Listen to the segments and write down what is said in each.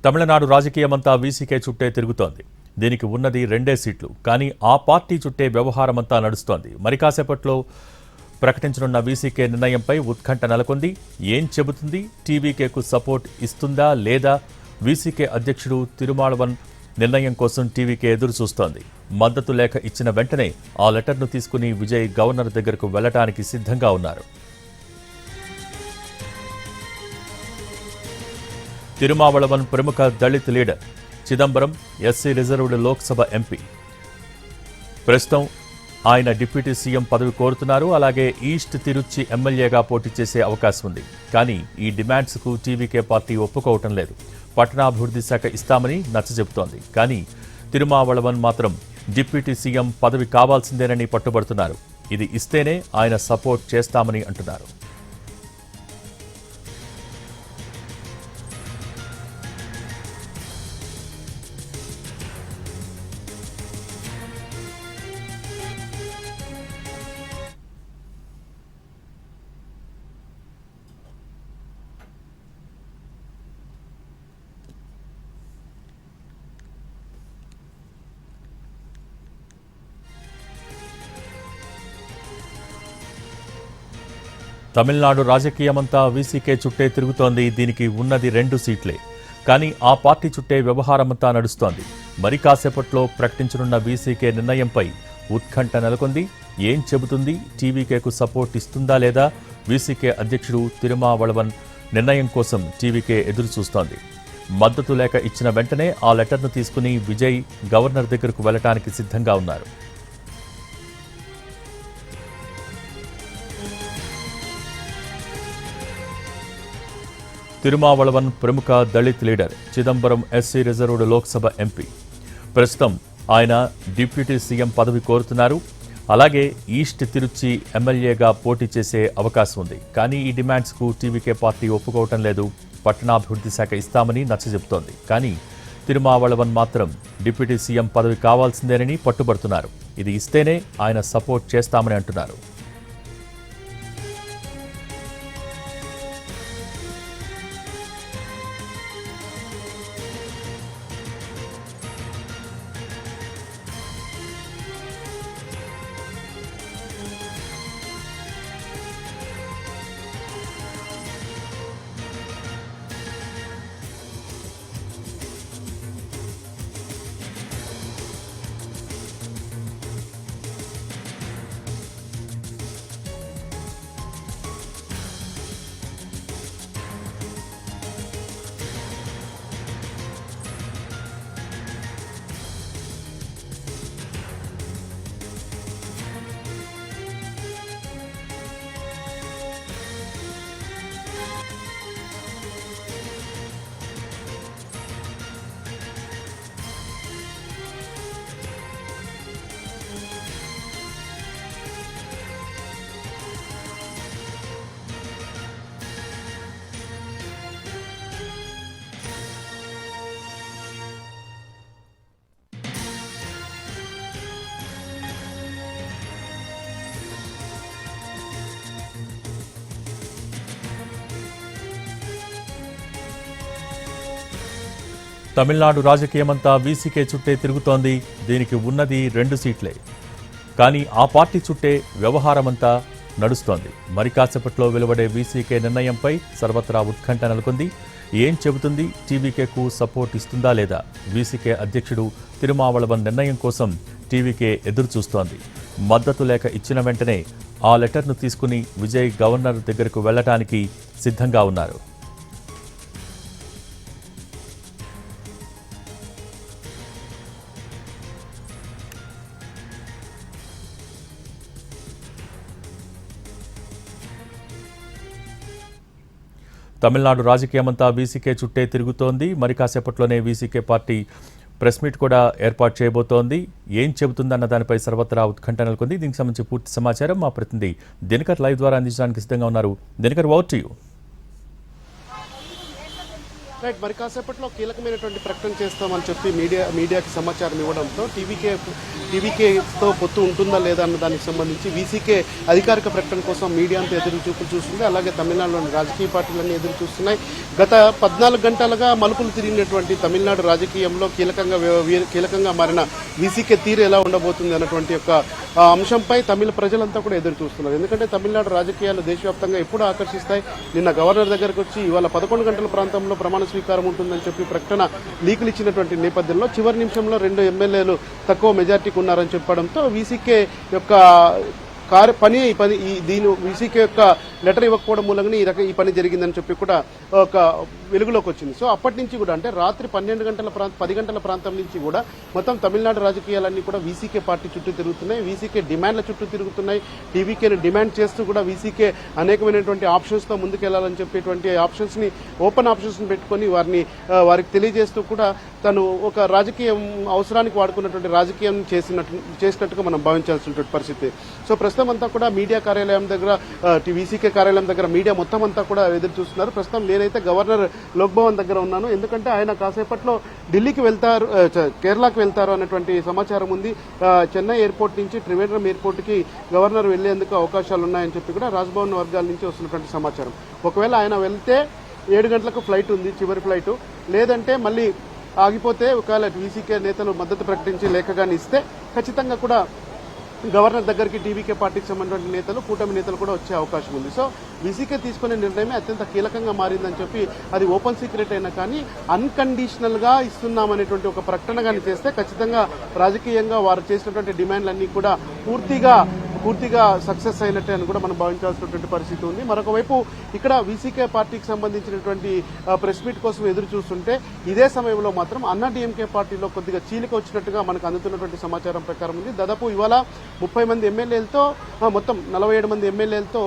తమిళనాడు రాజకీయమంతా వీసీకే చుట్టే తిరుగుతోంది. దీనికి ఉన్నది 2 సీట్లు. కానీ ఆ పార్టీ చుట్టే వ్యవహారమంతా నడుస్తోంది. మరి కాసేపట్లో ప్రకటించనున్న వీసీకే నిర్ణయంపై ఉత్కంఠ నెలకొంది. ఏం చెబుతుంది? టీవీకేకు సపోర్ట్ ఇస్తుందా లేదా? వీసీకే అధ్యక్షుడు తిరుమాళవన్ నిర్ణయం కోసం టీవీకే ఎదురు చూస్తోంది. మద్దతు లేఖ ఇచ్చిన వెంటనే ఆ లెటర్ను తీసుకుని విజయ్ గవర్నర్ దగ్గరకు వెళ్లడానికి సిద్ధంగా ఉన్నారు. తిరుమావళవన్ ప్రముఖ Dalit leader, Chidambaram SC reserved Lok Sabha MP. ప్రస్తుతం ఆయన డిప్యూటీ సీఎం పదవి కోరుతున్నారు. అలాగే ఈస్ట్ తిరుచి ఎమ్మెల్యేగా పోటీ చేసే అవకాశం ఉంది. కానీ ఈ డిమాండ్స్కు టీవీకే పార్టీ ఒప్పుకోవటం లేదు. పట్టణాభివృద్ధి శాఖ ఇస్తామని నచ్చజెబుతోంది. కానీ తిరుమావళవన్ మాత్రం డిప్యూటీ సీఎం పదవి కావాల్సిందేనని పట్టుబడుతున్నారు. ఇది ఇస్తేనే ఆయన సపోర్ట్ చేస్తామని అంటున్నారు. తమిళనాడు రాజకీయమంతా వీసీకే చుట్టే తిరుగుతోంది. దీనికి ఉన్నది 2 సీట్లే. కానీ ఆ పార్టీ చుట్టే వ్యవహారమంతా నడుస్తోంది. మరి కాసేపట్లో ప్రకటించనున్న వీసీకే నిర్ణయంపై ఉత్కంఠ నెలకొంది. ఏం చెబుతుంది? టీవీకేకు సపోర్ట్ ఇస్తుందా లేదా? వీసీకే అధ్యక్షుడు తిరుమావళవన్ నిర్ణయం కోసం టీవీకే ఎదురు చూస్తోంది. మద్దతు లేఖ ఇచ్చిన వెంటనే ఆ లెటర్ను తీసుకుని విజయ్ గవర్నర్ దగ్గరకు వెళ్లడానికి సిద్ధంగా ఉన్నారు. తిరుమావళవన్ ప్రముఖ Dalit leader, Chidambaram SC reserved Lok Sabha MP. ప్రస్తుతం ఆయన డిప్యూటీ సీఎం పదవి కోరుతున్నారు. అలాగే ఈస్ట్ తిరుచి ఎమ్మెల్యేగా పోటీ చేసే అవకాశం ఉంది. కానీ ఈ డిమాండ్స్కు టీవీకే పార్టీ ఒప్పుకోవటం లేదు. పట్టణాభివృద్ధి శాఖ ఇస్తామని నచ్చజెబుతోంది. కానీ తిరుమావళవన్ మాత్రం డిప్యూటీ సీఎం పదవి కావాల్సిందేనని పట్టుబడుతున్నారు. ఇది ఇస్తేనే ఆయన సపోర్ట్ చేస్తామని అంటున్నారు. తమిళనాడు రాజకీయమంతా వీసీకే చుట్టే తిరుగుతోంది. దీనికి ఉన్నది 2 సీట్లే. కానీ ఆ పార్టీ చుట్టే వ్యవహారమంతా నడుస్తోంది. మరి కాసేపట్లో వెలువడే వీసీకే నిర్ణయంపై సర్వత్రా ఉత్కంఠ నెలకొంది. ఏం చెబుతుంది? టీవీకేకు సపోర్ట్ ఇస్తుందా లేదా? వీసీకే అధ్యక్షుడు తిరుమావళవన్ నిర్ణయం కోసం టీవీకే ఎదురు చూస్తోంది. మద్దతు లేఖ ఇచ్చిన వెంటనే ఆ లెటర్ను తీసుకుని విజయ్ గవర్నర్ దగ్గరకు వెళ్లడానికి సిద్ధంగా ఉన్నారు. తమిళనాడు రాజకీయమంతా వీసీకే చుట్టే తిరుగుతోంది. మరి కాసేపట్లోనే వీసీకే పార్టీ ప్రెస్ మీట్ కూడా ఏర్పాటు చేయబోతోంది. ఏం చెబుతుందన్న దానిపై సర్వత్రా ఉత్కంఠ నెలకొంది. దీనికి సంబంధించి పూర్తి సమాచారం మా ప్రతినిధి దినకర్ లైవ్ ద్వారా అందించడానికి సిద్ధంగా ఉన్నారు. Dinakar, over to you. Right, మరి కాసేపట్లో కీలకమైనటువంటి ప్రకటన చేస్తామని చెప్పి మీడియాకి సమాచారం ఇవ్వడంతో టీవీకేతో పొత్తు ఉంటుందా లేదా అన్న దానికి సంబంధించి వీసీకే అధికారిక ప్రకటన కోసం మీడియా అంతా ఎదురు చూపులు చూస్తుంది. అలాగే తమిళనాడులోని రాజకీయ పార్టీలన్నీ ఎదురు చూస్తున్నాయి. గత 14 గంటలుగా మలుపులు తిరిగినటువంటి తమిళనాడు రాజకీయంలో కీలకంగా మారిన వీసీకే తీరు ఎలా ఉండబోతుంది అన్నటువంటి యొక్క అంశంపై తమిళ ప్రజలంతా కూడా ఎదురు చూస్తున్నారు. ఎందుకంటే తమిళనాడు రాజకీయాలు దేశవ్యాప్తంగా ఎప్పుడు ఆకర్షిస్తాయి. నిన్న గవర్నర్ దగ్గరకు వచ్చి ఇవాళ 11 గంటల ప్రాంతంలో ప్రమాణ స్వీకారం ఉంటుందని చెప్పి ప్రకటన లీకులు ఇచ్చినటువంటి నేపథ్యంలో చివరి నిమిషంలో 2 ఎమ్మెల్యేలు తక్కువ మెజార్టీకి ఉన్నారని చెప్పడంతో వీసీకే యొక్క దీని వీసీకే యొక్క లెటర్ ఇవ్వకపోవడం మూలంగా ఈ పని జరిగిందని చెప్పి కూడా ఒక వెలుగులోకి వచ్చింది. సో అప్పటి నుంచి కూడా అంటే రాత్రి 10 గంటల ప్రాంతం నుంచి కూడా మొత్తం తమిళనాడు రాజకీయాలన్నీ కూడా వీసీకే పార్టీ చుట్టూ తిరుగుతున్నాయి. వీసీకే డిమాండ్ల చుట్టూ తిరుగుతున్నాయి. టీవీకేని డిమాండ్ చేస్తూ కూడా వీసీకే అనేకమైనటువంటి ఆప్షన్స్ తో ముందుకెళ్లాలని చెప్పేటువంటి ఆప్షన్స్ ని ఓపెన్ ఆప్షన్స్ ని పెట్టుకుని వారికి తెలియజేస్తూ కూడా తను ఒక రాజకీయం అవసరానికి వాడుకున్నటువంటి రాజకీయం చేసినట్టుగా మనం భావించాల్సినటువంటి పరిస్థితి. సో ప్రస్తుతం అంతా కూడా మీడియా కార్యాలయం దగ్గర వీసీకే కార్యాలయం దగ్గర మీడియా మొత్తం అంతా కూడా ఎదురు చూస్తున్నారు. ప్రస్తుతం నేనైతే గవర్నర్ లోక్ భవన్ దగ్గర ఉన్నాను. ఎందుకంటే ఆయన కాసేపట్లో ఢిల్లీకి వెళ్తారు, కేరళకు వెళ్తారు అన్నటువంటి సమాచారం ఉంది. చెన్నై ఎయిర్పోర్ట్ నుంచి త్రివేంద్రం ఎయిర్పోర్ట్ కి గవర్నర్ వెళ్లేందుకు అవకాశాలు ఉన్నాయని చెప్పి కూడా రాజ్భవన్ వర్గాల నుంచి వస్తున్నటువంటి సమాచారం. ఒకవేళ ఆయన వెళ్తే 7 గంటలకు ఫ్లైట్ ఉంది, చివరి ఫ్లైట్. లేదంటే మళ్ళీ ఆగిపోతే ఒకవేళ వీసీకే నేతలు మద్దతు ప్రకటించి లేఖ గాని ఇస్తే ఖచ్చితంగా కూడా గవర్నర్ దగ్గరికి టీవీకే పార్టీకి సంబంధించిన నేతలు, కూటమి నేతలు కూడా వచ్చే అవకాశం ఉంది. సో వీసీకే తీసుకునే నిర్ణయమే అత్యంత కీలకంగా మారిందని చెప్పి అది ఓపెన్ సీక్రెట్ అయినా కానీ అన్కండిషనల్ గా ఇస్తున్నామనేటువంటి ఒక ప్రకటన కానీ చేస్తే ఖచ్చితంగా రాజకీయంగా వారు చేసినటువంటి డిమాండ్లన్నీ కూడా పూర్తిగా సక్సెస్ అయినట్టే అని కూడా మనం భావించాల్సినటువంటి పరిస్థితి ఉంది. మరొక వైపు ఇక్కడ వీసీకే పార్టీకి సంబంధించినటువంటి ప్రెస్ మీట్ కోసం ఎదురు చూస్తుంటే ఇదే సమయంలో మాత్రం అన్నాడీఎంకే పార్టీలో కొద్దిగా చీలిక వచ్చినట్టుగా మనకు అందుతున్నటువంటి సమాచారం ప్రకారం ఉంది. దాదాపు ఇవాళ 30 మంది ఎమ్మెల్యేలతో మొత్తం 47 మంది ఎమ్మెల్యేలతో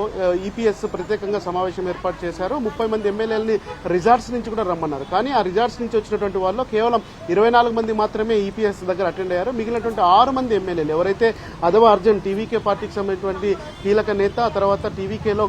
ఈపీఎస్ ప్రత్యేకంగా సమావేశం ఏర్పాటు చేశారు. 30 మంది ఎమ్మెల్యేలని రిజార్ట్స్ నుంచి కూడా రమ్మన్నారు. కానీ ఆ రిజార్ట్స్ నుంచి వచ్చినటువంటి వాళ్ళు కేవలం 24 మంది మాత్రమే ఈపీఎస్ దగ్గర అటెండ్ అయ్యారు. మిగిలినటువంటి 6 మంది ఎమ్మెల్యేలు ఎవరైతే అదవ అర్జున్ టీవీకే పార్టీకి సంబంధించినటువంటి కీలక నేత, తర్వాత టీవీకేలో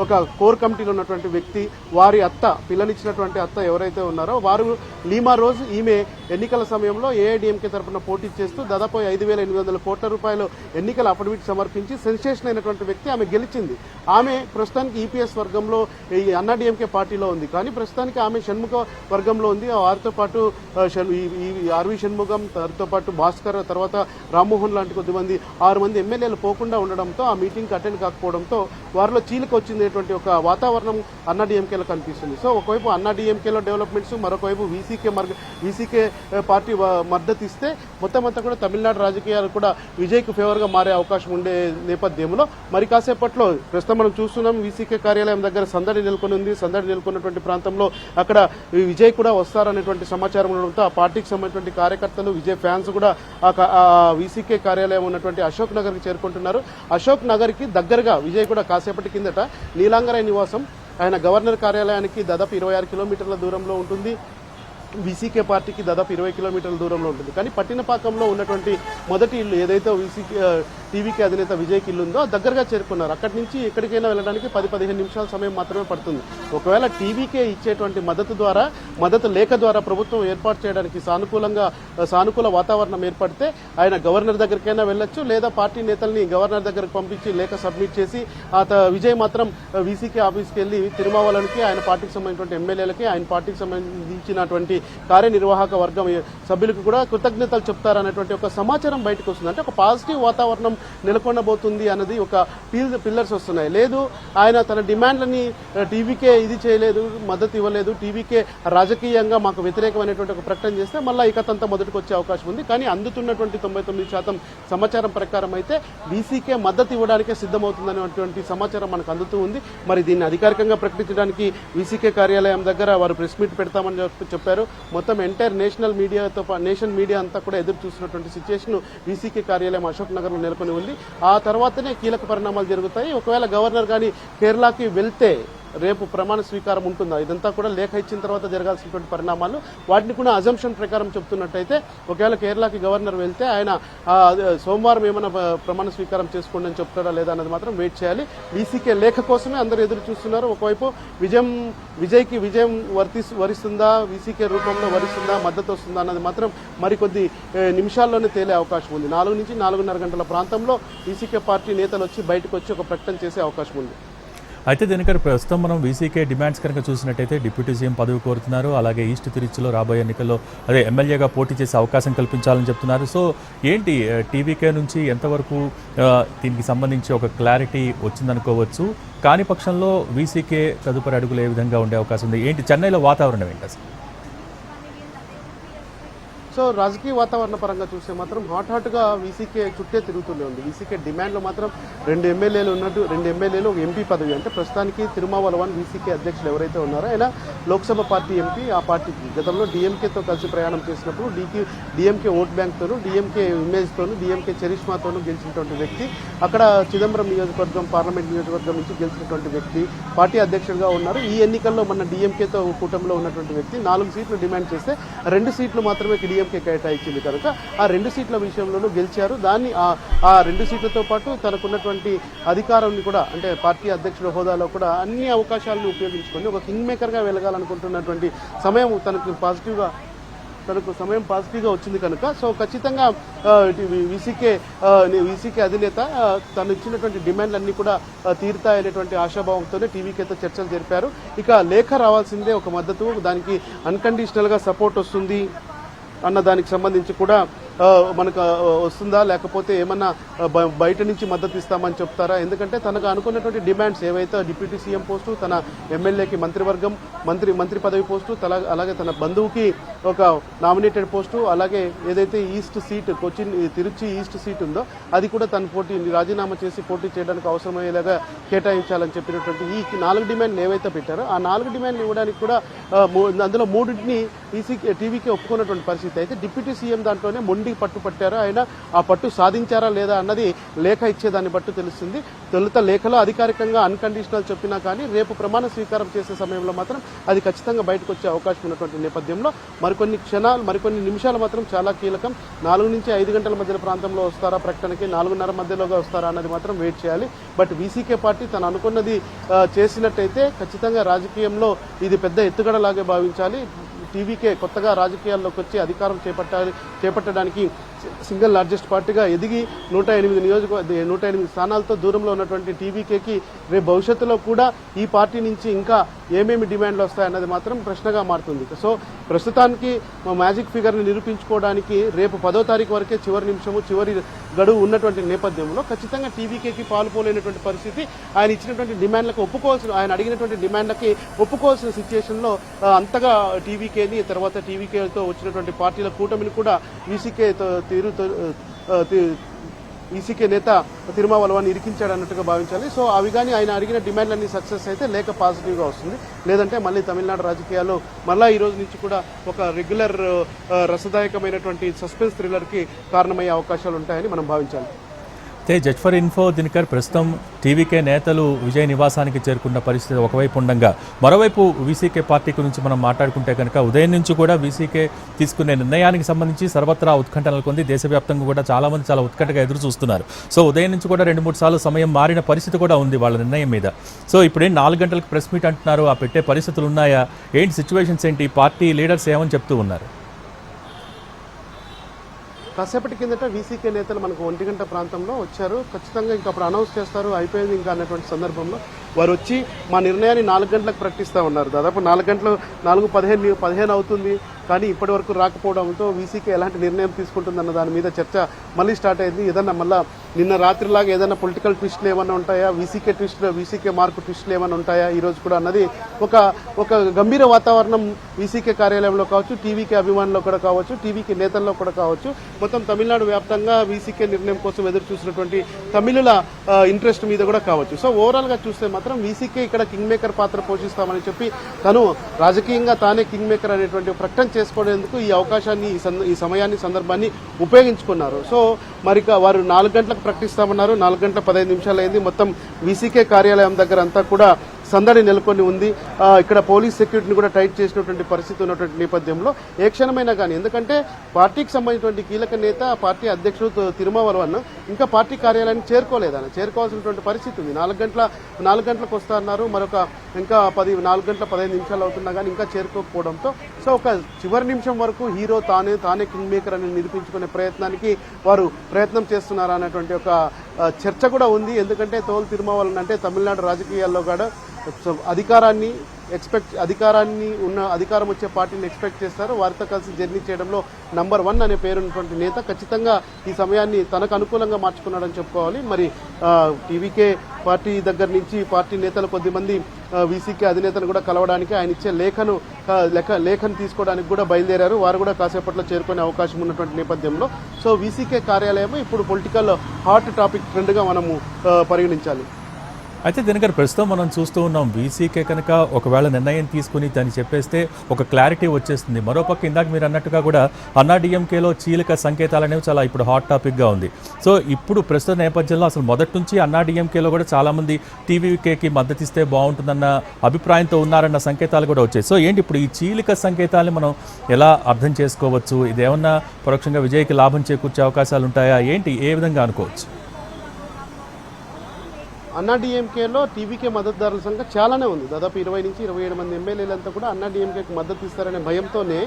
ఒక కోర్ కమిటీలో ఉన్నటువంటి వ్యక్తి, వారి అత్త, పిల్లనిచ్చినటువంటి అత్త ఎవరైతే ఉన్నారో వారు లీమా రోజ్, ఈమె ఎన్నికల సమయంలో ఏఐడీఎంకే తరఫున పోటీ చేస్తూ దాదాపు 5,800 కోట్ల రూపాయలు ఎన్నికల అఫిడవిట్ సమర్పించి సెన్సేషన్ అయినటువంటి వ్యక్తి. ఆమె గెలిచింది. ఆమె ప్రస్తుతానికి ఈపీఎస్ వర్గంలో ఈ అన్నాడీఎంకే పార్టీలో ఉంది. కానీ ప్రస్తుతానికి ఆమె షణ్ముఖ వర్గంలో ఉంది. వారితో పాటు ఆర్వి షణ్ముఖం, వారితో పాటు భాస్కర్, తర్వాత రామ్మోహన్ లాంటి కొద్దిమంది 6 మంది ఎమ్మెల్యేలు పోకుండా ఉండడంతో ఆ మీటింగ్ అటెండ్ కాకపోవడంతో వారిలో చీలిక వచ్చిందేటువంటి ఒక వాతావరణం అన్నాడీఎంకేలో కనిపిస్తుంది. సో ఒకవైపు అన్నాడీఎంకేలో డెవలప్మెంట్స్, మరొకవైపు వీసీకే పార్టీ మద్దతు ఇస్తే మొత్తం అంతా కూడా తమిళనాడు రాజకీయాలు కూడా విజయ్కు ఫేవర్ గా మారే అవకాశం ఉండే నేపథ్యంలో మరి కాసేపట్లో ప్రస్తుతం మనం చూస్తున్నాం వీసీకే కార్యాలయం దగ్గర సందడి నెలకొని ఉంది. సందడి నెలకొన్నటువంటి ప్రాంతంలో అక్కడ విజయ్ కూడా వస్తారనేటువంటి సమాచారం ఉండడంతో ఆ పార్టీకి సంబంధించినటువంటి కార్యకర్తలు, విజయ్ ఫ్యాన్స్ కూడా ఆ వీసీకే కార్యాలయం ఉన్నటువంటి అశోక్ నగర్ కి చేరుకుంటున్నారు. అశోక్ నగర్ కి దగ్గరగా విజయ్ కూడా కాసేపటి కిందట నీలాంగరాయ్ నివాసం ఆయన గవర్నర్ కార్యాలయానికి దాదాపు 26 కిలోమీటర్ల దూరంలో ఉంటుంది. వీసీకే పార్టీకి దాదాపు 20 కిలోమీటర్ల దూరంలో ఉంటుంది. కానీ పట్టినపాకంలో ఉన్నటువంటి మొదటి ఇల్లు ఏదైతే టీవీకే అధినేత విజయ్కి ఇల్లు ఉందో దగ్గరగా చేరుకున్నారు. అక్కడి నుంచి ఎక్కడికైనా వెళ్ళడానికి 10-15 నిమిషాల సమయం మాత్రమే పడుతుంది. ఒకవేళ టీవీకే ఇచ్చేటువంటి మద్దతు లేఖ ద్వారా ప్రభుత్వం ఏర్పాటు చేయడానికి సానుకూల వాతావరణం ఏర్పడితే ఆయన గవర్నర్ దగ్గరికైనా వెళ్లొచ్చు, లేదా పార్టీ నేతల్ని గవర్నర్ దగ్గరకు పంపించి లేఖ సబ్మిట్ చేసి విజయ్ మాత్రం వీసీకే ఆఫీస్కి వెళ్లి తిరుమావళనికి, ఆయన పార్టీకి సంబంధించినటువంటి ఎమ్మెల్యేలకి, ఆయన పార్టీకి సంబంధించినటువంటి కార్యనిర్వాహక వర్గం సభ్యులకు కూడా కృతజ్ఞతలు చెప్తారనేటువంటి ఒక సమాచారం బయటకు వస్తుంది. అంటే ఒక పాజిటివ్ వాతావరణం నెలకొనబోతుంది అన్నది ఒక పిల్లర్స్ వస్తున్నాయి. లేదు ఆయన తన డిమాండ్లని టీవీకే ఇది చేయలేదు, మద్దతు ఇవ్వలేదు, టీవీకే రాజకీయంగా మాకు వ్యతిరేకమైనటువంటి ఒక ప్రకటన చేస్తే మళ్ళీ ఈ కథంతా మొదటికి వచ్చే అవకాశం ఉంది. కానీ అందుతున్నటువంటి 99% సమాచారం ప్రకారం అయితే వీసీకే మద్దతు ఇవ్వడానికే సిద్ధమవుతుందనేటువంటి సమాచారం మనకు అందుతూ ఉంది. మరి దీన్ని అధికారికంగా ప్రకటించడానికి వీసీకే కార్యాలయం దగ్గర వారు ప్రెస్ మీట్ పెడతామని చెప్పారు. మొత్తం ఎంటైర్ నేషన్ మీడియా అంతా కూడా ఎదురు చూస్తున్నటువంటి సిచ్యువేషన్ వీసీకే కార్యాలయం అశోక్ నగర్ లో నెలకొని ఉంది. ఆ తర్వాతనే కీలక పరిణామాలు జరుగుతాయి. ఒకవేళ గవర్నర్ గాని కేరళకి వెళ్తే రేపు ప్రమాణ స్వీకారం ఉంటుందా, ఇదంతా కూడా లేఖ ఇచ్చిన తర్వాత జరగాల్సినటువంటి పరిణామాలు, వాటిని కూడా అజంప్షన్ ప్రకారం చెప్తున్నట్టయితే ఒకవేళ కేరళకి గవర్నర్ వెళ్తే ఆయన సోమవారం ఏమైనా ప్రమాణ స్వీకారం చేసుకోండి అని చెప్తాడా లేదా అన్నది మాత్రం వెయిట్ చేయాలి. వీసీకే లేఖ కోసమే అందరూ ఎదురు చూస్తున్నారు. ఒకవైపు విజయ్కి విజయం వరిస్తుందా, వీసీకే రూపంలో వరిస్తుందా, మద్దతు వస్తుందా అన్నది మాత్రం మరికొద్ది నిమిషాల్లోనే తేలే అవకాశం ఉంది. 4 నుంచి 4:30 గంటల ప్రాంతంలో వీసీకే పార్టీ నేతలు వచ్చి బయటకు వచ్చి ఒక ప్రకటన చేసే అవకాశం ఉంది. అయితే దీనికన్నా ప్రస్తుతం మనం వీసీకే డిమాండ్స్ కనుక చూసినట్టయితే డిప్యూటీ సీఎం పదవి కోరుతున్నారు. అలాగే ఈస్ట్ తిరుచిలో రాబోయే ఎన్నికల్లో ఎమ్మెల్యేగా పోటీ చేసే అవకాశం కల్పించాలని చెప్తున్నారు. సో ఏంటి టీవీకే నుంచి ఎంతవరకు దీనికి సంబంధించి ఒక క్లారిటీ వచ్చిందనుకోవచ్చు? కాని పక్షంలో వీసీకే తదుపరి అడుగులు ఏ విధంగా ఉండే అవకాశం ఉంది? ఏంటి చెన్నైలో వాతావరణం ఏంటి అసలు? సో రాజకీయ వాతావరణ పరంగా చూస్తే మాత్రం హాట్గా వీసీకే చుట్టే తిరుగుతూనే ఉంది. వీసీకే డిమాండ్లో మాత్రం 2 ఎమ్మెల్యేలు ఉన్నట్టు, 2 ఎమ్మెల్యేలు ఒక ఎంపీ పదవి. అంటే ప్రస్తుతానికి తిరుమావలవన్ వీసీకే అధ్యక్షులు ఎవరైతే ఉన్నారో ఆయన లోక్సభ పార్టీ ఎంపీ. ఆ పార్టీకి గతంలో డీఎంకేతో కలిసి ప్రయాణం చేసినప్పుడు డీఎంకే ఓట్ బ్యాంక్తోనూ, డీఎంకే ఇమేజ్తోనూ, డీఎంకే చరిష్మాతోనూ గెలిచినటువంటి వ్యక్తి. అక్కడ చిదంబరం నియోజకవర్గం, పార్లమెంట్ నియోజకవర్గం నుంచి గెలిచినటువంటి వ్యక్తి పార్టీ అధ్యక్షుడిగా ఉన్నారు. ఈ ఎన్నికల్లో మన డీఎంకేతో కూటమిలో ఉన్నటువంటి వ్యక్తి 4 సీట్లు డిమాండ్ చేస్తే 2 సీట్లు మాత్రమే డీఎంకే కేటాయించింది కనుక ఆ 2 సీట్ల విషయంలోనూ గెలిచారు. దాన్ని ఆ 2 సీట్లతో పాటు తనకున్నటువంటి అధికారాన్ని కూడా, అంటే పార్టీ అధ్యక్షుల హోదాలో కూడా అన్ని అవకాశాలను ఉపయోగించుకొని ఒక కింగ్ మేకర్గా వెలగాలనుకుంటున్నటువంటి సమయం తనకు పాజిటివ్గా వచ్చింది కనుక సో ఖచ్చితంగా వీసీకే అధినేత తను ఇచ్చినటువంటి డిమాండ్లన్నీ కూడా తీరుతాయనేటువంటి ఆశాభావంతోనే టీవీకేతో చర్చలు జరిపారు. ఇక లేఖ రావాల్సిందే ఒక మద్దతు, దానికి అన్కండిషనల్గా సపోర్ట్ వస్తుంది అన్న దానికి సంబంధించి కూడా మనకు వస్తుందా, లేకపోతే ఏమన్నా బయట నుంచి మద్దతు ఇస్తామని చెప్తారా? ఎందుకంటే తనకు అనుకున్నటువంటి డిమాండ్స్ ఏవైతే డిప్యూటీ సీఎం పోస్టు, తన ఎమ్మెల్యేకి మంత్రివర్గం మంత్రి పదవి పోస్టు, అలాగే తన బంధువుకి ఒక నామినేటెడ్ పోస్టు, అలాగే ఏదైతే east seat Trichy east seat ఉందో అది కూడా తన రాజీనామా చేసి పోటీ చేయడానికి అవసరమయ్యేలాగా కేటాయించాలని చెప్పినటువంటి ఈ 4 డిమాండ్లు ఏవైతే పెట్టారో ఆ 4 డిమాండ్లు ఇవ్వడానికి కూడా అందులో 3టిని టీవీకి ఒప్పుకున్నటువంటి పరిస్థితి. అయితే డిప్యూటీ సీఎం దాంట్లోనే పట్టు పట్టారా, ఆయన ఆ పట్టు సాధించారా లేదా అన్నది లేఖ ఇచ్చేదాన్ని బట్టి తెలుస్తుంది. తొలుత లేఖలో అధికారికంగా అన్కండిషనల్ చెప్పినా కానీ రేపు ప్రమాణ స్వీకారం చేసే సమయంలో మాత్రం అది ఖచ్చితంగా బయటకు వచ్చే అవకాశం ఉన్నటువంటి నేపథ్యంలో మరికొన్ని నిమిషాలు మాత్రం చాలా కీలకం. 4 నుంచి 5 గంటల మధ్య ప్రాంతంలో వస్తారా ప్రకటనకి, 4:30 మధ్యలోగా వస్తారా అన్నది మాత్రం వెయిట్ చేయాలి. బట్ వీసీకే పార్టీ తను అనుకున్నది చేసినట్టయితే ఖచ్చితంగా రాజకీయంలో ఇది పెద్ద ఎత్తుగడలాగే భావించాలి. టీవీకే కొత్తగా రాజకీయాల్లోకి వచ్చి అధికారం చేపట్టడానికి సింగిల్ లార్జెస్ట్ పార్టీగా ఎదిగి 108 స్థానాలతో దూరంలో ఉన్నటువంటి టీవీకేకి రేపు భవిష్యత్తులో కూడా ఈ పార్టీ నుంచి ఇంకా ఏమేమి డిమాండ్లు వస్తాయన్నది మాత్రం ప్రశ్నగా మారుతుంది. సో ప్రస్తుతానికి మ్యాజిక్ ఫిగర్ని నిరూపించుకోవడానికి రేపు 10వ తారీఖు వరకే చివరి గడువు ఉన్నటువంటి నేపథ్యంలో ఖచ్చితంగా టీవీకేకి పాల్పోలేనటువంటి పరిస్థితి. ఆయన ఇచ్చినటువంటి డిమాండ్లకు ఆయన అడిగినటువంటి డిమాండ్లకి ఒప్పుకోవాల్సిన సిచ్యుయేషన్లో అంతగా టీవీకేని, తర్వాత టీవీకేతో వచ్చినటువంటి పార్టీల కూటమిని కూడా ఈసీకే నేత తిరుమావలవాన్ని ఇరికించాడు అన్నట్టుగా భావించాలి. సో అవి కానీ ఆయన అడిగిన డిమాండ్లన్నీ సక్సెస్ అయితే లేక పాజిటివ్గా వస్తుంది, లేదంటే మళ్ళీ తమిళనాడు రాజకీయాల్లో మళ్ళీ ఈ రోజు నుంచి కూడా ఒక రెగ్యులర్ రసదాయకమైనటువంటి సస్పెన్స్ థ్రిల్లర్కి కారణమయ్యే అవకాశాలు ఉంటాయని మనం భావించాలి. అయితే జడ్జ్ ఫర్ ఇన్ఫో దినకర్ ప్రస్తుతం టీవీకే నేతలు విజయ్ నివాసానికి చేరుకున్న పరిస్థితి ఒకవైపు ఉండగా, మరోవైపు వీసీకే పార్టీ గురించి మనం మాట్లాడుకుంటే కనుక ఉదయం నుంచి కూడా వీసీకే తీసుకునే నిర్ణయానికి సంబంధించి సర్వత్రా ఉత్కంఠ నెలకొంది. దేశవ్యాప్తంగా కూడా చాలామంది చాలా ఉత్కంఠగా ఎదురు చూస్తున్నారు. సో ఉదయం నుంచి కూడా 2-3 సార్లు సమయం మారిన పరిస్థితి కూడా ఉంది వాళ్ళ నిర్ణయం మీద. సో ఇప్పుడేం 4 గంటలకు ప్రెస్ మీట్ అంటున్నారు, ఆ పెట్టే పరిస్థితులు ఉన్నాయా, ఏంటి సిచ్యువేషన్స్ ఏంటి, పార్టీ లీడర్స్ ఏమని చెప్తూ ఉన్నారు? కాసేపటి కిందట వీసీకే నేతలు మనకు 1 గంట ప్రాంతంలో వచ్చారు. ఖచ్చితంగా ఇంకా అప్పుడు అనౌన్స్ చేస్తారు అయిపోయింది ఇంకా అన్నటువంటి సందర్భంలో వారు వచ్చి మా నిర్ణయాన్ని 4 గంటలకు ప్రకటిస్తూ ఉన్నారు. దాదాపు 4:15 అవుతుంది కానీ ఇప్పటి వరకు రాకపోవడంతో వీసీకే ఎలాంటి నిర్ణయం తీసుకుంటుందన్న దాని మీద చర్చ మళ్ళీ స్టార్ట్ అయింది. ఏదన్నా మళ్ళీ నిన్న రాత్రిలాగా ఏదైనా పొలిటికల్ ట్విస్ట్లు ఏమన్నా ఉంటాయా, వీసీకే మార్కు ట్విస్ట్లు ఏమన్నా ఉంటాయా ఈరోజు కూడా అన్నది ఒక గంభీర వాతావరణం వీసీకే కార్యాలయంలో కావచ్చు, టీవీకే అభిమానుల్లో కూడా కావచ్చు, టీవీకే నేతల్లో కూడా కావచ్చు, మొత్తం తమిళనాడు వ్యాప్తంగా వీసీకే నిర్ణయం కోసం ఎదురు చూసినటువంటి తమిళుల ఇంట్రెస్ట్ మీద కూడా కావచ్చు. సో ఓవరాల్ గా చూస్తే మాత్రం వీసీకే ఇక్కడ కింగ్ మేకర్ పాత్ర పోషిస్తామని చెప్పి తను రాజకీయంగా తానే కింగ్ మేకర్ అనేటువంటి ప్రకటన చేసుకోవడానికి ఈ అవకాశాన్ని, ఈ సమయాన్ని, సందర్భాన్ని ఉపయోగించుకున్నారు. సో మరి వారు 4 గంటలకు ప్రకటిస్తామన్నారు. 4:15 అయింది. మొత్తం వీసీకే కార్యాలయం దగ్గర అంతా కూడా సందడి నెలకొని ఉంది. ఇక్కడ పోలీస్ సెక్యూరిటీని కూడా టైట్ చేసినటువంటి పరిస్థితి ఉన్నటువంటి నేపథ్యంలో ఏ క్షణమైనా కానీ, ఎందుకంటే పార్టీకి సంబంధించినటువంటి కీలక నేత పార్టీ అధ్యక్షుడు తిరుమావలవన్ ఇంకా పార్టీ కార్యాలయానికి చేరుకోలేదని, చేరుకోవాల్సినటువంటి పరిస్థితి ఉంది. 4 గంటలకు వస్తా అన్నారు, మరొక ఇంకా 4 గంటల 15 నిమిషాలు అవుతున్నా కానీ ఇంకా చేరుకోకపోవడంతో సో ఒక చివరి నిమిషం వరకు హీరో తానే కింగ్ మేకర్ అని నిరూపించుకునే ప్రయత్నానికి వారు ప్రయత్నం చేస్తున్నారు అన్నటువంటి ఒక చర్చ కూడా ఉంది. ఎందుకంటే తోలు తిరుమావలవన్ అంటే తమిళనాడు రాజకీయాల్లో కూడా అధికారం వచ్చే పార్టీని ఎక్స్పెక్ట్ చేస్తారు. వారితో కలిసి జర్నీ చేయడంలో నంబర్ 1 అనే పేరున్నటువంటి నేత ఖచ్చితంగా ఈ సమయాన్ని తనకు అనుకూలంగా మార్చుకున్నాడని చెప్పుకోవాలి. మరి టీవీకే పార్టీ దగ్గర నుంచి పార్టీ నేతలు కొద్దిమంది వీసీకే అధినేతను కూడా కలవడానికి ఆయన ఇచ్చే లేఖను తీసుకోవడానికి కూడా బయలుదేరారు. వారు కూడా కాసేపట్లో చేరుకునే అవకాశం ఉన్నటువంటి నేపథ్యంలో సో వీసీకే కార్యాలయం ఇప్పుడు పొలిటికల్ హాట్ టాపిక్ ట్రెండ్గా మనము పరిగణించాలి. అయితే దీనికన్నా ప్రస్తుతం మనం చూస్తూ ఉన్నాం, వీసీకే కనుక ఒకవేళ నిర్ణయం తీసుకుని దాన్ని చెప్పేస్తే ఒక క్లారిటీ వచ్చేస్తుంది. మరోపక్క ఇందాక మీరు అన్నట్టుగా కూడా అన్నాడీఎంకేలో చీలిక సంకేతాలు అనేవి చాలా ఇప్పుడు హాట్ టాపిక్గా ఉంది. సో ఇప్పుడు ప్రస్తుత నేపథ్యంలో అసలు మొదటి నుంచి అన్నాడీఎంకేలో కూడా చాలామంది టీవీకేకి మద్దతు ఇస్తే బాగుంటుందన్న అభిప్రాయంతో ఉన్నారన్న సంకేతాలు కూడా వచ్చాయి. సో ఏంటి ఇప్పుడు ఈ చీలిక సంకేతాలను మనం ఎలా అర్థం చేసుకోవచ్చు? ఇదేమన్నా పరోక్షంగా విజయ్కి లాభం చేకూర్చే అవకాశాలు ఉంటాయా? ఏంటి ఏ విధంగా అనుకోవచ్చు? అన్నాడీఎంకేలో టీవీకే మద్దతుదారుల సంఖ్య చాలానే ఉంది. దాదాపు 20 నుంచి 27 మంది ఎమ్మెల్యేలంతా కూడా అన్నాడీఎంకేకి మద్దతు ఇస్తారనే భయంతోనే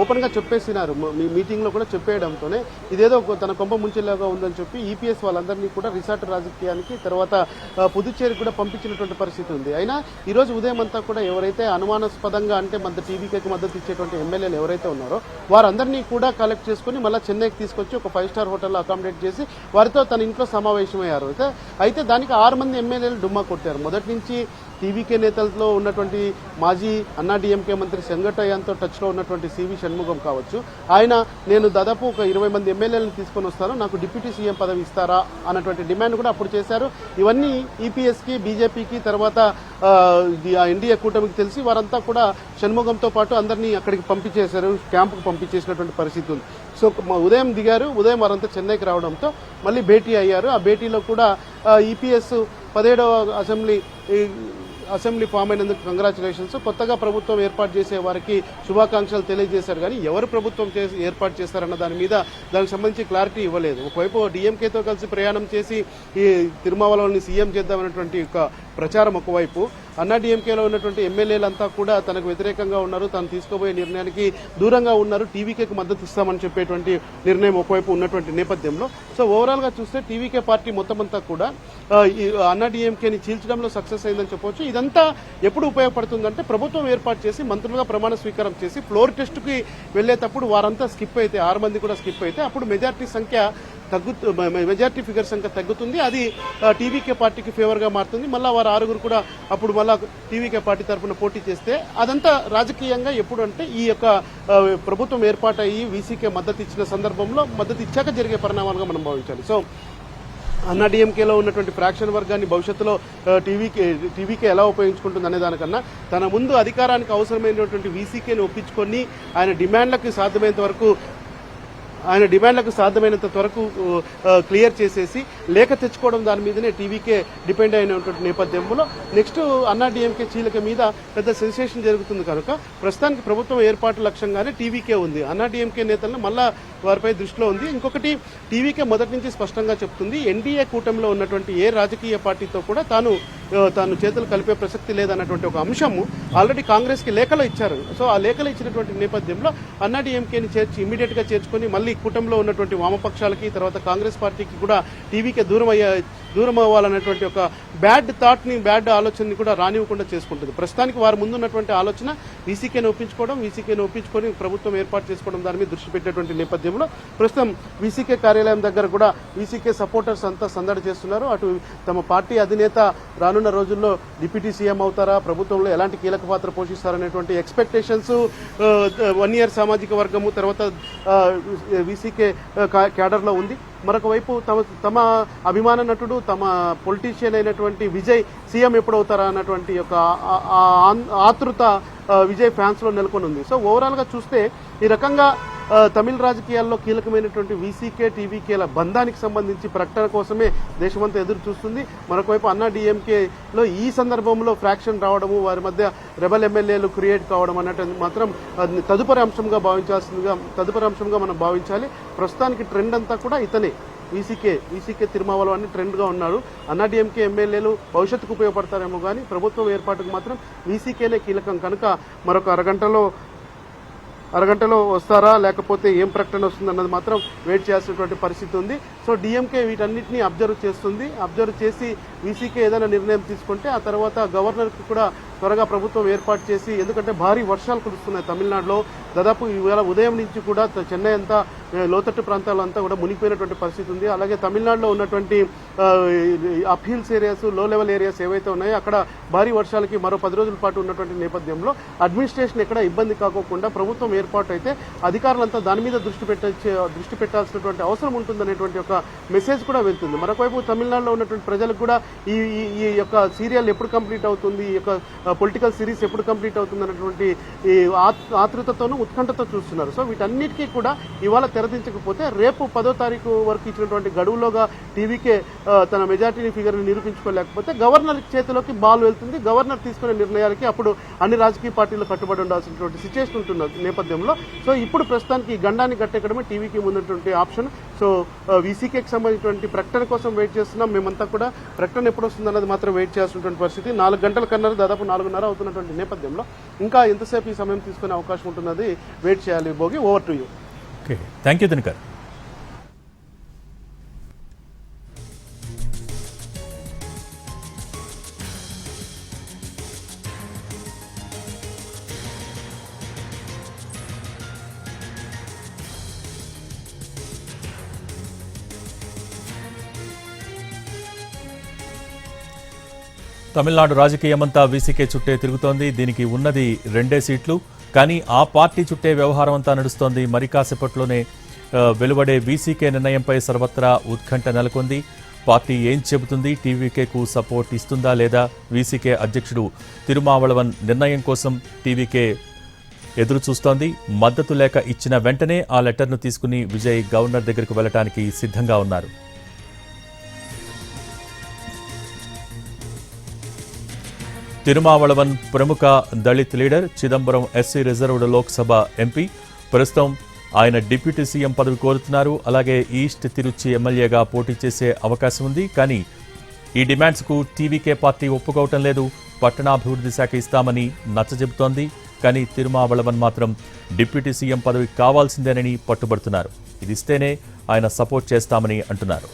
ఓపెన్గా చెప్పేసినారు. మీటింగ్లో కూడా చెప్పేయడంతోనే ఇదేదో తన కొంప ముంచేలాగా ఉందని చెప్పి ఈపీఎస్ వాళ్ళందరినీ కూడా రిసార్ట్ రాజకీయానికి తర్వాత పుదుచ్చేరికి కూడా పంపించినటువంటి పరిస్థితి ఉంది. అయినా ఈరోజు ఉదయం అంతా కూడా ఎవరైతే అనుమానాస్పదంగా అంటే టీవీకేకి మద్దతు ఇచ్చేటువంటి ఎమ్మెల్యేలు ఎవరైతే ఉన్నారో వారందరినీ కూడా కలెక్ట్ చేసుకుని మళ్ళీ చెన్నైకి తీసుకొచ్చి ఒక 5 స్టార్ హోటల్లో అకామిడేట్ చేసి వారితో తన ఇంట్లో సమావేశమయ్యారు. అయితే దానికి 6 మంది ఎమ్మెల్యేలు డుమ్మా కొట్టారు. మొదటి నుంచి టీవీకే నేతలతో ఉన్నటువంటి మాజీ అన్నాడీఎంకే మంత్రి సెంగటయ్యతో టచ్లో ఉన్నటువంటి సివి షణ్ముగం కావచ్చు, నేను దాదాపు ఒక 20 మంది ఎమ్మెల్యేలను తీసుకొని వస్తాను, నాకు డిప్యూటీ సీఎం పదవి ఇస్తారా అన్నటువంటి డిమాండ్ కూడా అప్పుడు చేశారు. ఇవన్నీ ఈపీఎస్కి బీజేపీకి తర్వాత ఎన్డీఏ కూటమికి తెలిసి వారంతా కూడా షణ్ముగంతో పాటు అందరినీ అక్కడికి పంపించేశారు, క్యాంపుకు పంపించేసినటువంటి పరిస్థితి ఉంది. సో ఉదయం దిగారు, ఉదయం వారంతా చెన్నైకి రావడంతో మళ్ళీ భేటీ అయ్యారు. ఆ భేటీలో కూడా ఈపీఎస్ 17వ అసెంబ్లీ ఫామ్ అయినందుకు కంగ్రాచులేషన్స్, కొత్తగా ప్రభుత్వం ఏర్పాటు చేసే వారికి శుభాకాంక్షలు తెలియజేశారు. కానీ ఎవరు ప్రభుత్వం ఏర్పాటు చేస్తారన్న దానికి సంబంధించి క్లారిటీ ఇవ్వలేదు. ఒకవైపు డీఎంకేతో కలిసి ప్రయాణం చేసి ఈ తిరుమావలవన్ని సీఎం చేద్దామన్నటువంటి ఒక ప్రచారం ఒకవైపు, అన్నాడీఎంకేలో ఉన్నటువంటి ఎమ్మెల్యేలంతా కూడా తనకు వ్యతిరేకంగా ఉన్నారు, తను తీసుకోబోయే నిర్ణయానికి దూరంగా ఉన్నారు, టీవీకేకి మద్దతు ఇస్తామని చెప్పేటువంటి నిర్ణయం ఒకవైపు ఉన్నటువంటి నేపథ్యంలో సో ఓవరాల్గా చూస్తే టీవీకే పార్టీ మొత్తం అంతా కూడా అన్నాడీఎంకేని చీల్చడంలో సక్సెస్ అయిందని చెప్పవచ్చు. ఇదంతా ఎప్పుడు ఉపయోగపడుతుందంటే ప్రభుత్వం ఏర్పాటు చేసి మంత్రులుగా ప్రమాణ స్వీకారం చేసి ఫ్లోర్ టెస్ట్కి వెళ్లేటప్పుడు వారంతా స్కిప్ అయితే 6 మంది కూడా స్కిప్ అయితే అప్పుడు మెజార్టీ ఫిగర్ సంఖ్య తగ్గుతుంది. అది టీవీకే పార్టీకి ఫేవర్గా మారుతుంది. మళ్ళీ వారు 6 కూడా అప్పుడు మళ్ళా టీవీకే పార్టీ తరఫున పోటీ చేస్తే అదంతా రాజకీయంగా ఎప్పుడు అంటే ఈ యొక్క ప్రభుత్వం ఏర్పాటయ్యి వీసీకే మద్దతు ఇచ్చిన సందర్భంలో మద్దతు ఇచ్చాక జరిగే పరిణామాలుగా మనం భావించాలి. సో అన్నాడీఎంకేలో ఉన్నటువంటి ఫ్రాక్షన్ వర్గాన్ని భవిష్యత్తులో టీవీకే ఎలా ఉపయోగించుకుంటుంది అనే దానికన్నా తన ముందు అధికారానికి అవసరమైనటువంటి వీసీకేని ఒప్పించుకొని ఆయన డిమాండ్లకు సాధ్యమైనంత వరకు క్లియర్ చేసేసి లేఖ తెచ్చుకోవడం దాని మీదనే టీవీకే డిపెండ్ అయినటువంటి నేపథ్యంలో నెక్స్ట్ అన్నాడీఎంకే చీలిక మీద పెద్ద సెన్సేషన్ జరుగుతుంది కనుక ప్రస్తుతానికి ప్రభుత్వం ఏర్పాటు లక్ష్యంగానే టీవీకే ఉంది. అన్నాడీఎంకే నేతలను మళ్ళా వారిపై దృష్టిలో ఉంది. ఇంకొకటి టీవీకే మొదటి నుంచి స్పష్టంగా చెప్తుంది, ఎన్డీఏ కూటమిలో ఉన్నటువంటి ఏ రాజకీయ పార్టీతో కూడా తాను చేతులు కలిపే ప్రసక్తి లేదన్నటువంటి ఒక అంశము ఆల్రెడీ కాంగ్రెస్కి లేఖలో ఇచ్చారు. సో ఆ లేఖలు ఇచ్చినటువంటి నేపథ్యంలో అన్నాడీఎంకేని ఇమీడియట్ గా చేర్చుకుని మళ్ళీ కూటమిలో ఉన్నటువంటి వామపక్షాలకి తర్వాత కాంగ్రెస్ పార్టీకి కూడా టీవీకే దూరం అవ్వాలన్నటువంటి ఒక బ్యాడ్ ఆలోచనని కూడా రానివ్వకుండా చేసుకుంటుంది. ప్రస్తుతానికి వారు ముందున్నటువంటి ఆలోచన వీసీకేని ఒప్పించుకొని ప్రభుత్వం ఏర్పాటు చేసుకోవడం దాని మీద దృష్టి పెట్టేటువంటి నేపథ్యంలో ప్రస్తుతం వీసీకే కార్యాలయం దగ్గర కూడా వీసీకే సపోర్టర్స్ అంతా సందడి చేస్తున్నారు. అటు తమ పార్టీ అధినేత రానున్న రోజుల్లో డిప్యూటీ సీఎం అవుతారా, ప్రభుత్వంలో ఎలాంటి కీలక పాత్ర పోషిస్తారనేటువంటి ఎక్స్పెక్టేషన్స్ 1 ఇయర్ సామాజిక వర్గము తర్వాత వీసీకే క్యాడర్లో ఉంది. మరొక వైపు తమ అభిమాన నటుడు తమ పొలిటీషియన్ అయినటువంటి విజయ్ సీఎం ఎప్పుడవుతారా అన్నటువంటి ఒక ఆతృత విజయ్ ఫ్యాన్స్ లో నెలకొని ఉంది. సో ఓవరాల్ గా చూస్తే ఈ రకంగా తమిళ రాజకీయాల్లో కీలకమైనటువంటి వీసీకే టీవీకేల బంధానికి సంబంధించి ప్రకటన కోసమే దేశమంతా ఎదురు చూస్తుంది. మరొకవైపు అన్నా డిఎంకేలో ఈ సందర్భంలో ఫ్రాక్షన్ రావడము, వారి మధ్య రెబల్ ఎమ్మెల్యేలు క్రియేట్ కావడం అన్నట్టు మాత్రం తదుపరి అంశంగా మనం భావించాలి. ప్రస్తుతానికి ట్రెండ్ అంతా కూడా ఇతనే వీసీకే తిరుమావళవన్ అని ట్రెండ్గా ఉన్నారు. అన్నాడీఎంకే ఎమ్మెల్యేలు భవిష్యత్తుకు ఉపయోగపడతారేమో కానీ ప్రభుత్వం ఏర్పాటుకు మాత్రం వీసీకేనే కీలకం కనుక మరొక అరగంటలో వస్తారా లేకపోతే ఏం ప్రకటన వస్తుంది అన్నది మాత్రం వెయిట్ చేయాల్సినటువంటి పరిస్థితి ఉంది. సో డిఎంకే వీటన్నిటిని అబ్జర్వ్ చేసి వీసీకే ఏదైనా నిర్ణయం తీసుకుంటే ఆ తర్వాత గవర్నర్కి కూడా త్వరగా ప్రభుత్వం ఏర్పాటు చేసి, ఎందుకంటే భారీ వర్షాలు కురుస్తున్నాయి తమిళనాడులో. దాదాపు ఈవేళ ఉదయం నుంచి కూడా చెన్నై అంతా లోతట్టు ప్రాంతాలంతా కూడా మునిగిపోయినటువంటి పరిస్థితి ఉంది. అలాగే తమిళనాడులో ఉన్నటువంటి అప్హిల్స్ ఏరియాస్, లో లెవెల్ ఏరియాస్ ఏవైతే ఉన్నాయో అక్కడ భారీ వర్షాలకి మరో 10 రోజుల పాటు ఉన్నటువంటి నేపథ్యంలో అడ్మినిస్ట్రేషన్ ఎక్కడ ఇబ్బంది కాకోకుండా ప్రభుత్వం ఏర్పాటు అయితే అధికారులంతా దాని మీద దృష్టి పెట్టాల్సినటువంటి అవసరం ఉంటుందనేటువంటి ఒక మెసేజ్ కూడా వెళ్తుంది. మరొకవైపు తమిళనాడులో ఉన్నటువంటి ప్రజలకు కూడా ఈ యొక్క సీరియల్ ఎప్పుడు కంప్లీట్ అవుతుంది, ఈ యొక్క పొలిటికల్ సిరీస్ ఎప్పుడు కంప్లీట్ అవుతుంది అన్నటువంటి ఈ ఆతృతతోనూ ఉత్కంఠతో చూస్తున్నారు. సో వీటన్నిటికీ కూడా ఇవాళ తెరదించకపోతే రేపు 10వ తారీఖు వరకు ఇచ్చినటువంటి గడువులోగా టీవీకే తన మెజార్టీ ఫిగర్ని నిరూపించుకోలేకపోతే గవర్నర్ చేతిలోకి బాల్ వెళ్తుంది. గవర్నర్ తీసుకునే నిర్ణయాలకి అప్పుడు అన్ని రాజకీయ పార్టీలు కట్టుబడి ఉండాల్సినటువంటి సిచ్యువేషన్ ఉంటున్న నేపథ్యంలో సో ఇప్పుడు ప్రస్తుతానికి ఈ గండాన్ని గట్టెక్కడమే టీవీకి ముందున్నటువంటి ఆప్షన్. సో వీసీకేకి సంబంధించినటువంటి ప్రకటన కోసం వెయిట్ చేస్తున్నాం. మేమంతా కూడా ప్రకటన ఎప్పుడు వస్తుందన్నది మాత్రం వెయిట్ చేయాల్సినటువంటి పరిస్థితి. 4 గంటల కన్నా దాదాపు 4:30 అవుతున్నటువంటి నేపథ్యంలో ఇంకా ఎంతసేపు ఈ సమయం తీసుకునే అవకాశం ఉంటున్నది వెయిట్ చేయాలి. Bhogi, over to you. Okay, thank you Dinakar. Tamil Nadu రాజకీయమంతా వీసీకే చుట్టే తిరుగుతోంది. దీనికి ఉన్నది 2 సీట్లు. కానీ ఆ పార్టీ చుట్టే వ్యవహారం అంతా నడుస్తోంది. మరి కాసేపట్లోనే వెలువడే వీసీకే నిర్ణయంపై సర్వత్రా ఉత్కంఠ నెలకొంది. పార్టీ ఏం చెబుతుంది, టీవీకేకు సపోర్ట్ ఇస్తుందా లేదా, వీసీకే అధ్యక్షుడు తిరుమావళవన్ నిర్ణయం కోసం టీవీకే ఎదురు చూస్తోంది. మద్దతు లేఖ ఇచ్చిన వెంటనే ఆ లెటర్ను తీసుకుని విజయ్ గవర్నర్ దగ్గరకు వెళ్లడానికి సిద్ధంగా ఉన్నారు. తిరుమావళవన్ ప్రముఖ Dalit leader, Chidambaram SC reserved Lok Sabha MP. ప్రస్తుతం ఆయన డిప్యూటీ సీఎం పదవి కోరుతున్నారు. అలాగే ఈస్ట్ తిరుచి ఎమ్మెల్యేగా పోటీ చేసే అవకాశం ఉంది. కానీ ఈ డిమాండ్స్కు టీవీకే పార్టీ ఒప్పుకోవటం లేదు. పట్టణాభివృద్ధి శాఖ ఇస్తామని నచ్చజెబుతోంది. కానీ తిరుమావళవన్ మాత్రం డిప్యూటీ సీఎం పదవి కావాల్సిందేనని పట్టుబడుతున్నారు. ఇది ఇస్తేనే ఆయన సపోర్ట్ చేస్తామని అంటున్నారు.